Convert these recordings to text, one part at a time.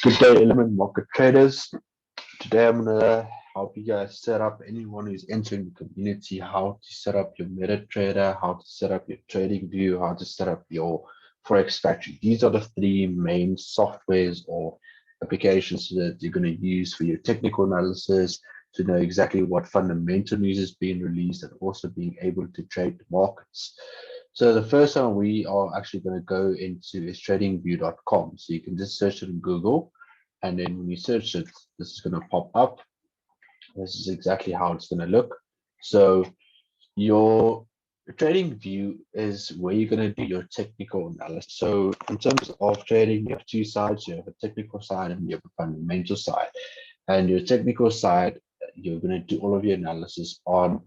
Good day, Element Market Traders. Today I'm going to help you guys set up anyone who's entering the community, how to set up your MetaTrader, how to set up your TradingView, how to set up your Forex Factory. These are the three main softwares or applications that you're going to use for your technical analysis to know exactly what fundamental news is being released and also being able to trade the markets. So the first one we are actually going to go into is TradingView.com. So you can just search it in Google, and then when you search it, this is going to pop up. This is exactly how it's going to look. So your TradingView is where you're going to do your technical analysis. So in terms of trading, you have two sides. You have a technical side and you have a fundamental side. And your technical side, you're going to do all of your analysis on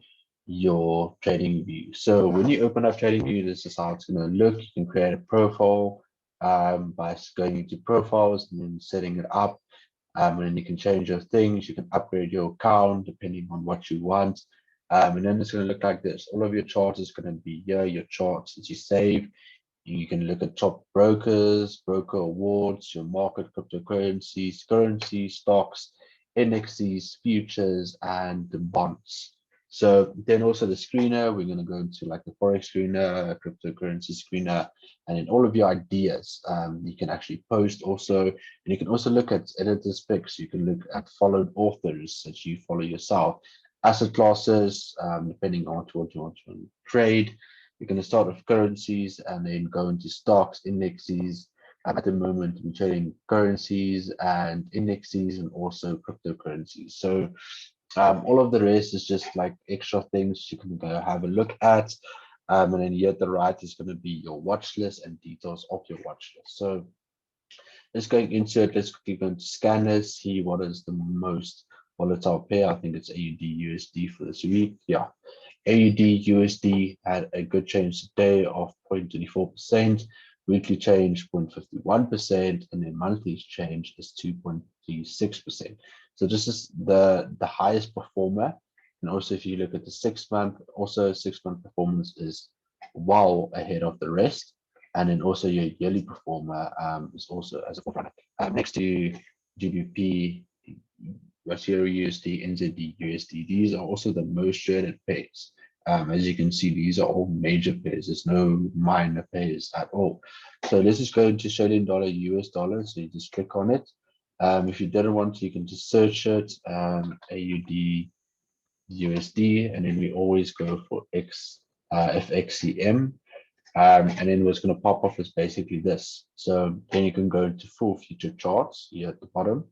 your TradingView. So when you open up TradingView, this is how it's going to look. You can create a profile by going into profiles and then setting it up. And then you can change your things. You can upgrade your account depending on what you want. And then it's going to look like this. All of your charts is going to be here, your charts that you save. You can look at top brokers, broker awards, your market, cryptocurrencies, currency, stocks, indexes, futures, and the bonds. So then also the screener, we're going to go into like the Forex screener, cryptocurrency screener, and then all of your ideas. You can actually post also, and you can also look at editors picks. You can look at followed authors that you follow yourself, asset classes, depending on what you want to trade. You're going to start with currencies and then go into stocks, indexes. At the moment, we're trading currencies and indexes and also cryptocurrencies. So all of the rest is just like extra things you can go have a look at. And then here at the right is going to be your watch list and details of your watch list. So let's go into it. Let's quickly go into scanners, see what is the most volatile pair. I think it's AUD USD for this week. Yeah. AUD USD had a good change today of 0.24%, weekly change 0.51%, and then monthly change is 2.36%. So this is the highest performer. And also if you look at the 6 month, also 6 month performance is well ahead of the rest. And then also your yearly performer is also as a forefront next to GBP, Euro USD, NZD USD. These are also the most traded pairs. As you can see, these are all major pairs. There's no minor pairs at all. So let's just go into Australian dollar, US dollar. So you just click on it. If you didn't want to, you can just search it, AUD USD, and then we always go for FXCM. And then what's going to pop off is basically this. So then you can go into full future charts here at the bottom.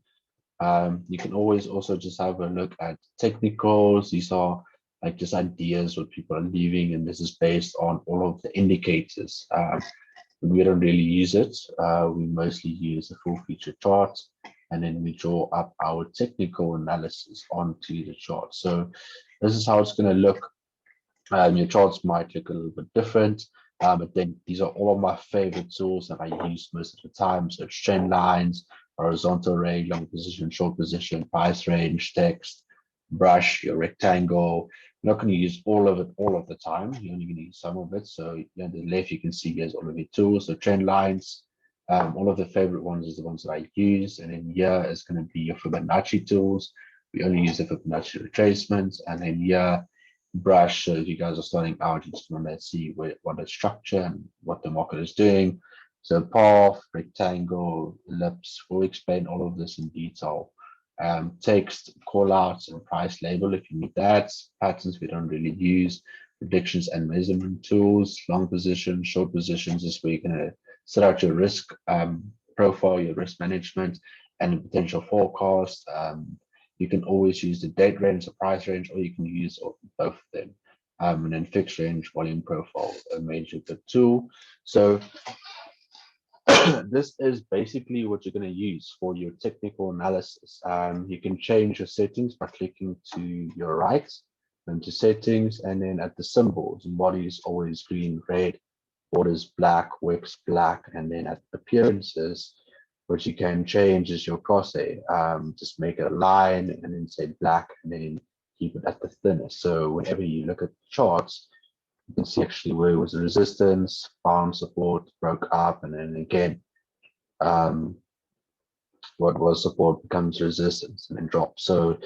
You can always also just have a look at technicals. These are like just ideas what people are leaving, and this is based on all of the indicators. We don't really use it. We mostly use the full feature chart, and then we draw up our technical analysis onto the chart. So this is how it's going to look. Your charts might look a little bit different, but then these are all of my favorite tools that I use most of the time. So it's trend lines, horizontal range, long position, short position, price range, text, brush, your rectangle. You're not going to use all of it all of the time. You're only going to use some of it. So on the left, you can see here's all of your tools. So trend lines, all of the favorite ones is the ones that I use. And then here is going to be your Fibonacci tools. We only use the Fibonacci retracements. And then here, brush. So if you guys are starting out, you just want to see what the structure and what the market is doing. So path, rectangle, ellipse, we'll explain all of this in detail. Text, call outs, and price label if you need that. Patterns we don't really use. Predictions and measurement tools, long position, short positions is where you're going to set out your risk profile, your risk management, and the potential forecast. You can always use the date range, the price range, or you can use both of them. And then fixed range, volume profile, a major good tool. So this is basically what you're going to use for your technical analysis. You can change your settings by clicking to your right, into settings, and then at the symbols, body is always green, red, borders black, wicks black, and then at appearances, what you can change is your crosshair. Just make it a line and then say black and then keep it at the thinnest. So whenever you look at the charts, you can see actually where it was resistance, found support, broke up, and then again what was support becomes resistance and then drops. So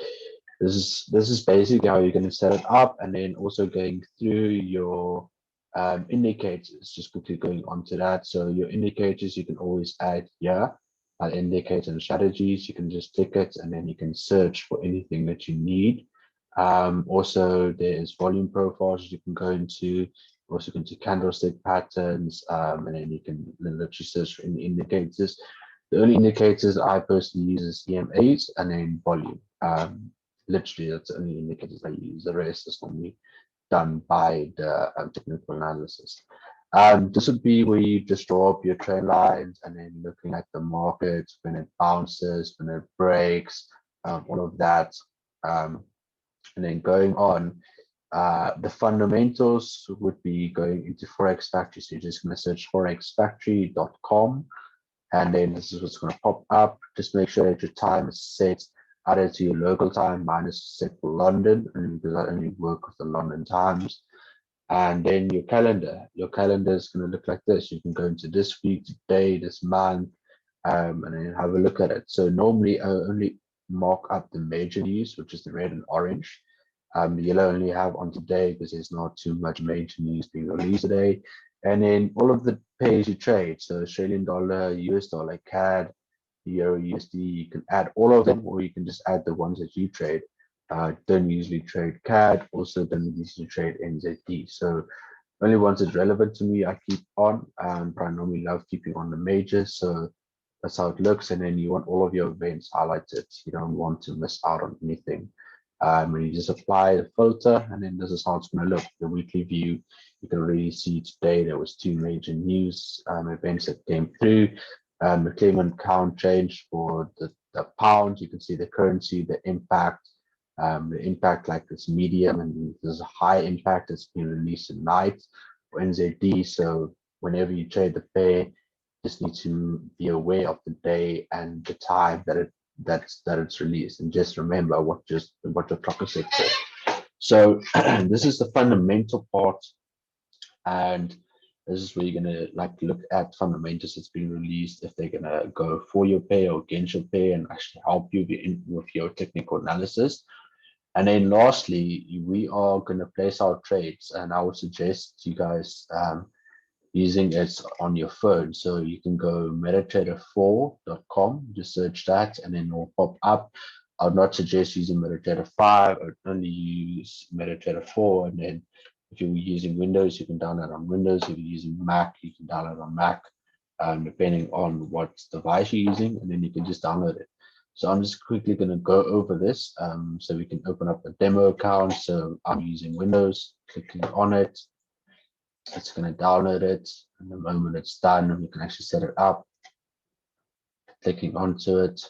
this is basically how you're going to set it up, and then also going through your indicators. Just quickly going on to that. So your indicators you can always add here. Indicators and strategies. You can just click it, and then you can search for anything that you need. Also, there's volume profiles you can go into. Also, go into candlestick patterns, and then you can literally search for any indicators. The only indicators I personally use is EMAs and then volume. Literally, that's the only indicators I use. The rest is normally done by the technical analysis. This would be where you just draw up your trend lines and then looking at the market when it bounces, when it breaks, all of that. And then going on, the fundamentals would be going into Forex Factory. So you're just going to search forexfactory.com. And then this is what's going to pop up. Just make sure that your time is set either to your local time, mine is set for London, and because I only work with the London times. And then your calendar is going to look like this. You can go into this week, today, this month, and then have a look at it. So normally I only mark up the major news, which is the red and orange. The yellow only have on today because there's not too much major news being released today. And then all of the pairs you trade, so Australian dollar, US dollar, CAD, Euro, USD, you can add all of them, or you can just add the ones that you trade. Don't usually trade CAD, also don't usually trade NZD. So only ones that's relevant to me, I keep on. But I normally love keeping on the majors. So that's how it looks. And then you want all of your events highlighted. You don't want to miss out on anything. And you just apply the filter, and then this is how it's going to look. The weekly view, you can already see today there was two major news events that came through. The claimant count changed for the pound. You can see the currency, the impact like this medium, and there's a high impact that's been released tonight for NZD. So whenever you trade the pair, just need to be aware of the day and the time that it's released, and just remember what your clock is set for. So this is the fundamental part, and this is where you're gonna look at fundamentals that's been released, if they're gonna go for your pair or against your pair and actually help you with your technical analysis. And then lastly, we are going to place our trades, and I would suggest you guys using it on your phone. So you can go MetaTrader4.com, just search that, and then it'll pop up. I would not suggest using MetaTrader 5. I would only use MetaTrader 4. And then if you're using Windows, you can download on Windows. If you're using Mac, you can download on Mac, depending on what device you're using, and then you can just download it. So I'm just quickly going to go over this so we can open up a demo account. So I'm using Windows, clicking on it. It's going to download it, and the moment it's done, we can actually set it up. Clicking onto it,